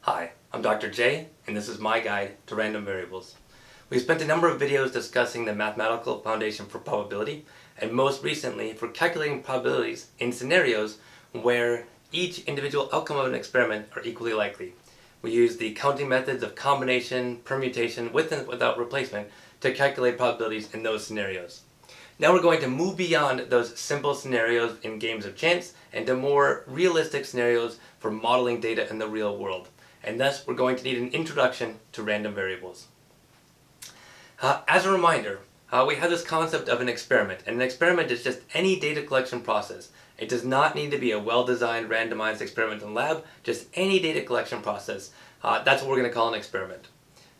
Hi, I'm Dr. J, and this is my guide to random variables. We've spent a number of videos discussing the mathematical foundation for probability, and most recently for calculating probabilities in scenarios where each individual outcome of an experiment are equally likely. We use the counting methods of combination, permutation, with and without replacement to calculate probabilities in those scenarios. Now we're going to move beyond those simple scenarios in games of chance and to more realistic scenarios for modeling data in the real world. And thus we're going to need an introduction to random variables. As a reminder, we have this concept of an experiment, and an experiment is just any data collection process. It does not need to be a well-designed, randomized experimental lab, just any data collection process. That's what we're going to call an experiment.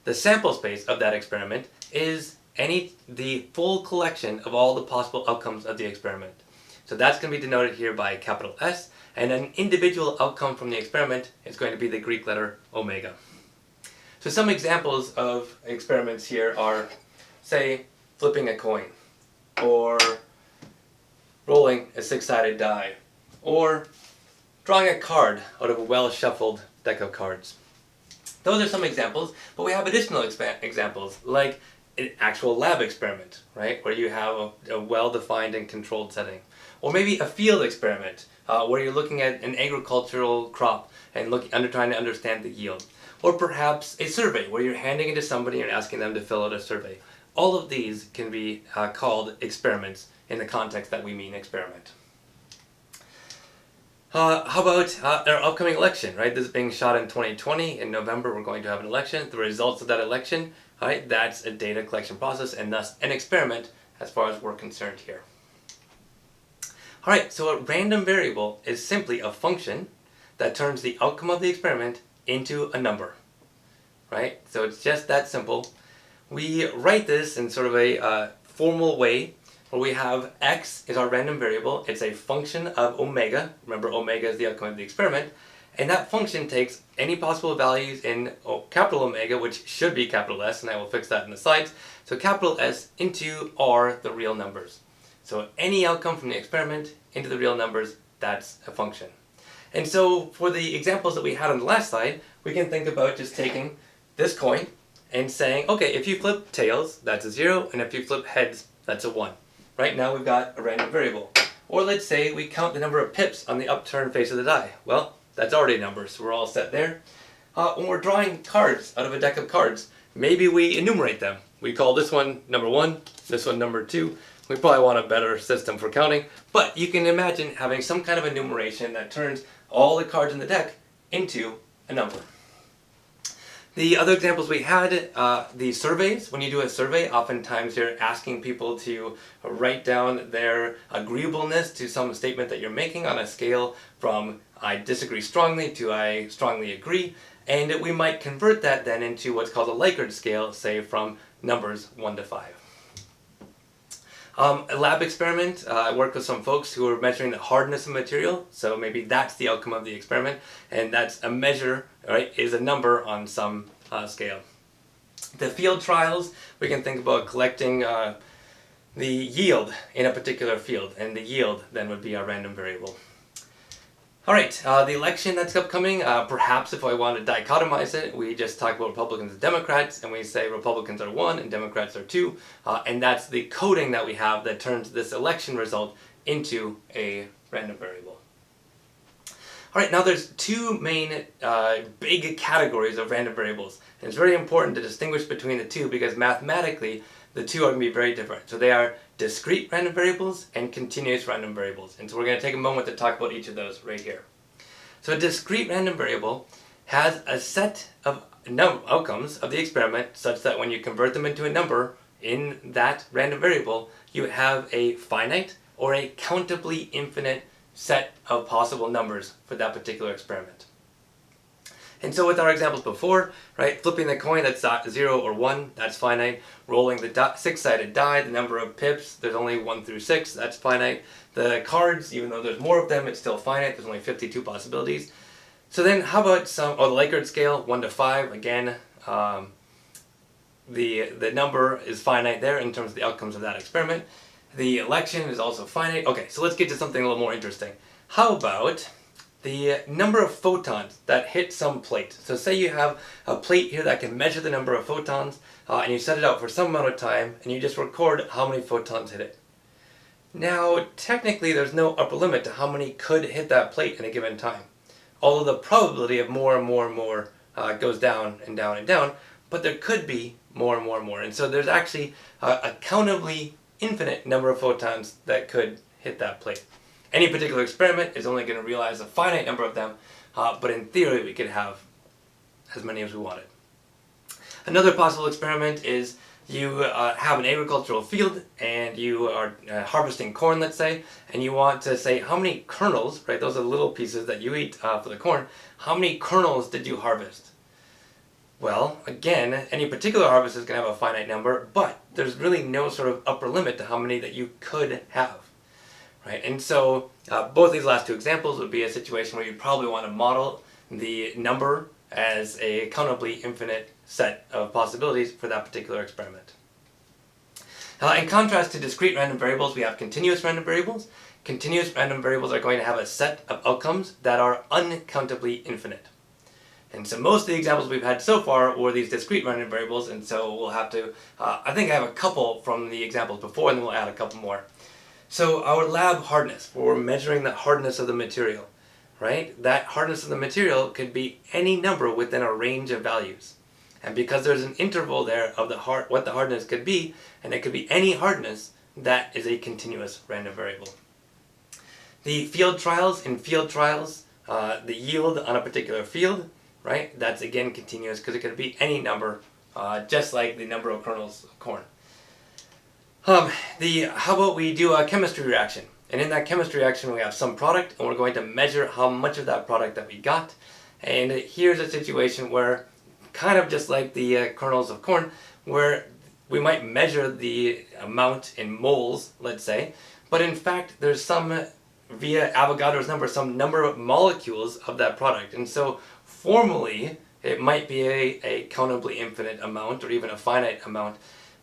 The sample space of that experiment is the full collection of all the possible outcomes of the experiment. So that's going to be denoted here by capital S, and an individual outcome from the experiment is going to be the Greek letter omega. So some examples of experiments here are, say, flipping a coin, or rolling a six-sided die, or drawing a card out of a well-shuffled deck of cards. Those are some examples, but we have additional examples, like an actual lab experiment, right, where you have a well-defined and controlled setting. Or maybe a field experiment, where you're looking at an agricultural crop and trying to understand the yield. Or perhaps a survey, where you're handing it to somebody and asking them to fill out a survey. All of these can be called experiments in the context that we mean experiment. How about our upcoming election, right? This is being shot in 2020. In November, we're going to have an election. The results of that election, right, that's a data collection process and thus an experiment as far as we're concerned here. Alright, so a random variable is simply a function that turns the outcome of the experiment into a number, right? So it's just that simple. We write this in sort of a formal way, where we have x is our random variable. It's a function of omega. Remember, omega is the outcome of the experiment. And that function takes any possible values in capital Omega, which should be capital S, and I will fix that in the slides. So capital S into R, the real numbers. So any outcome from the experiment into the real numbers, that's a function. And so for the examples that we had on the last slide, we can think about just taking this coin and saying, okay, if you flip tails, that's a 0, and if you flip heads, that's a 1. Right now we've got a random variable. Or let's say we count the number of pips on the upturned face of the die. Well, that's already a number, so we're all set there. When we're drawing cards out of a deck of cards, maybe we enumerate them. We call this one number 1, this one number 2. We probably want a better system for counting, but you can imagine having some kind of enumeration that turns all the cards in the deck into a number. The other examples we had, the surveys. When you do a survey, oftentimes you're asking people to write down their agreeableness to some statement that you're making on a scale from I disagree strongly to I strongly agree, and we might convert that then into what's called a Likert scale, say from numbers 1 to 5. A lab experiment, I worked with some folks who were measuring the hardness of material, so maybe that's the outcome of the experiment, and that's a measure, right, is a number on some scale. The field trials, we can think about collecting the yield in a particular field, and the yield then would be our random variable. Alright, the election that's upcoming, perhaps if I want to dichotomize it, we just talk about Republicans and Democrats, and we say Republicans are 1 and Democrats are 2, and that's the coding that we have that turns this election result into a random variable. Alright, now there's two main big categories of random variables, and it's very important to distinguish between the two because mathematically the two are going to be very different. So they are discrete random variables and continuous random variables. And so we're going to take a moment to talk about each of those right here. So a discrete random variable has a set of outcomes of the experiment such that when you convert them into a number in that random variable, you have a finite or a countably infinite set of possible numbers for that particular experiment. And so with our examples before, right, flipping the coin, that's 0 or 1, that's finite. Rolling the six-sided die, the number of pips, there's only 1 through 6, that's finite. The cards, even though there's more of them, it's still finite, there's only 52 possibilities. So then how about the Likert scale, 1 to 5, again, the number is finite there in terms of the outcomes of that experiment. The election is also finite. Okay, so let's get to something a little more interesting. How about the number of photons that hit some plate. So say you have a plate here that can measure the number of photons, and you set it out for some amount of time, and you just record how many photons hit it. Now, technically there's no upper limit to how many could hit that plate in a given time. Although the probability of more and more and more goes down and down and down, but there could be more and more and more. And so there's actually a countably infinite number of photons that could hit that plate. Any particular experiment is only going to realize a finite number of them, but in theory we could have as many as we wanted. Another possible experiment is you have an agricultural field and you are harvesting corn, let's say, and you want to say how many kernels, right, those are little pieces that you eat for the corn, how many kernels did you harvest? Well, again, any particular harvest is going to have a finite number, but there's really no sort of upper limit to how many that you could have. Right? And so both these last two examples would be a situation where you'd probably want to model the number as a countably infinite set of possibilities for that particular experiment. In contrast to discrete random variables, we have continuous random variables. Continuous random variables are going to have a set of outcomes that are uncountably infinite. And so most of the examples we've had so far were these discrete random variables, and so we'll have to, I think I have a couple from the examples before, and then we'll add a couple more. So our lab hardness, where we're measuring the hardness of the material, right? That hardness of the material could be any number within a range of values. And because there's an interval there of what the hardness could be, and it could be any hardness, that is a continuous random variable. The field trials, the yield on a particular field, right? That's again continuous because it could be any number, just like the number of kernels of corn. How about we do a chemistry reaction? And in that chemistry reaction we have some product, and we're going to measure how much of that product that we got. And here's a situation where, kind of just like the kernels of corn, where we might measure the amount in moles, let's say, but in fact there's some, via Avogadro's number, some number of molecules of that product. And so formally it might be a countably infinite amount or even a finite amount.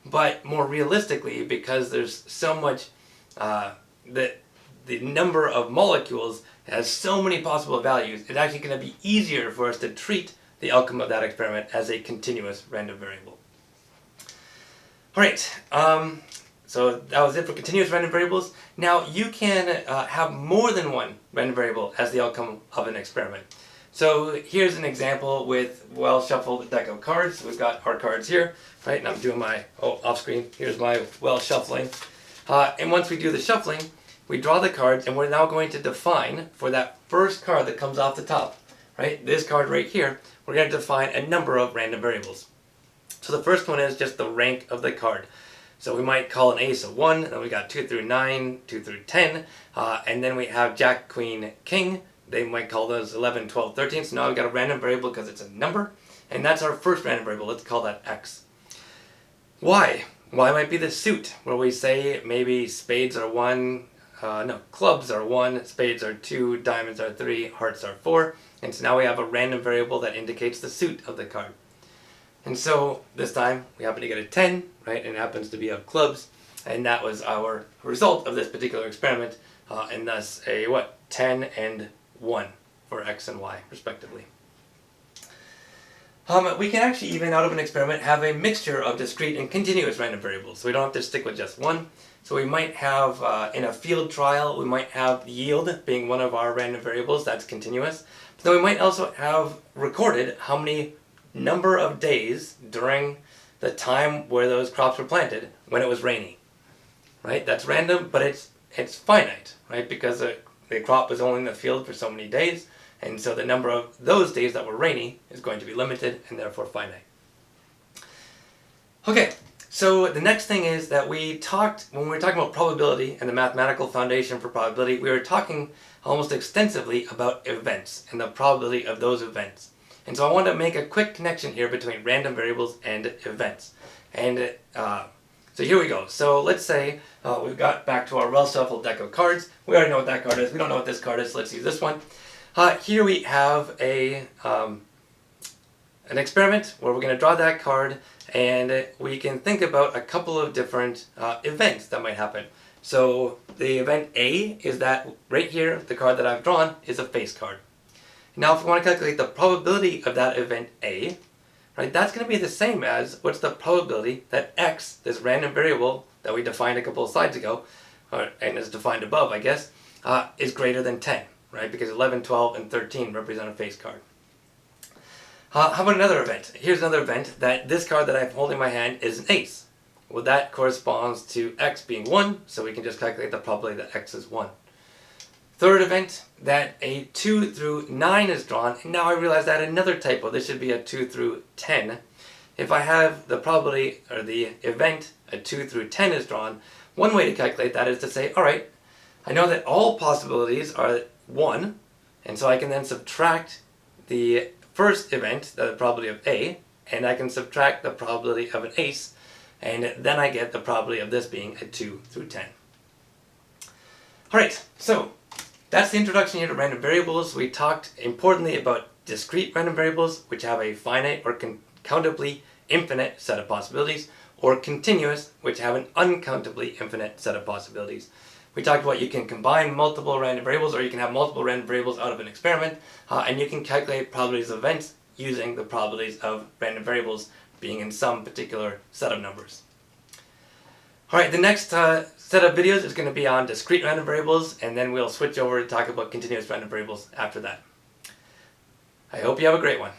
But more realistically, because there's so much, that the number of molecules has so many possible values, it's actually going to be easier for us to treat the outcome of that experiment as a continuous random variable. Alright, so that was it for continuous random variables. Now you can have more than one random variable as the outcome of an experiment. So here's an example with well-shuffled deck of cards. We've got our cards here, right? And I'm doing my, off screen, here's my well-shuffling. And once we do the shuffling, we draw the cards, and we're now going to define for that first card that comes off the top, right? This card right here, we're going to define a number of random variables. So the first one is just the rank of the card. So we might call an ace a 1, then we got 2 through 9, 2 through 10, and then we have jack, queen, king. They might call those 11, 12, 13. So now we've got a random variable because it's a number. And that's our first random variable. Let's call that x. Y. Y might be the suit, where we say maybe spades are 1, clubs are 1, spades are 2, diamonds are 3, hearts are 4. And so now we have a random variable that indicates the suit of the card. And so this time we happen to get a 10, right? And it happens to be of clubs. And that was our result of this particular experiment. And thus a 10 and 1 for x and y, respectively. We can actually even, out of an experiment, have a mixture of discrete and continuous random variables. So we don't have to stick with just one. So we might have, in a field trial, we might have yield being one of our random variables, that's continuous. But then we might also have recorded how many number of days during the time where those crops were planted when it was rainy. Right? That's random, but it's finite, right? Because the crop was only in the field for so many days, and so the number of those days that were rainy is going to be limited and therefore finite. Okay, so the next thing is that when we were talking about probability and the mathematical foundation for probability, we were talking almost extensively about events and the probability of those events. And so I want to make a quick connection here between random variables and events. And so here we go. So let's say we've got back to our well-shuffled deck of cards. We already know what that card is. We don't know what this card is, so let's use this one. Here we have an experiment where we're going to draw that card, and we can think about a couple of different events that might happen. So the event A is that right here, the card that I've drawn is a face card. Now if we want to calculate the probability of that event A, right, that's going to be the same as what's the probability that x, this random variable that we defined a couple of slides ago, and is defined above, I guess, is greater than 10, right? Because 11, 12, and 13 represent a face card. How about another event? Here's another event that this card that I'm holding in my hand is an ace. Well, that corresponds to x being 1, so we can just calculate the probability that x is 1. Third event, that a 2 through 9 is drawn, and now I realize that another typo. This should be a 2 through 10. If I have the probability, or the event, a 2 through 10 is drawn, one way to calculate that is to say, alright, I know that all possibilities are 1, and so I can then subtract the first event, the probability of A, and I can subtract the probability of an ace, and then I get the probability of this being a 2 through 10. Alright, so that's the introduction here to random variables. We talked importantly about discrete random variables, which have a finite or countably infinite set of possibilities, or continuous, which have an uncountably infinite set of possibilities. We talked about you can combine multiple random variables, or you can have multiple random variables out of an experiment, and you can calculate probabilities of events using the probabilities of random variables being in some particular set of numbers. Alright, the next set of videos is going to be on discrete random variables, and then we'll switch over to talk about continuous random variables after that. I hope you have a great one.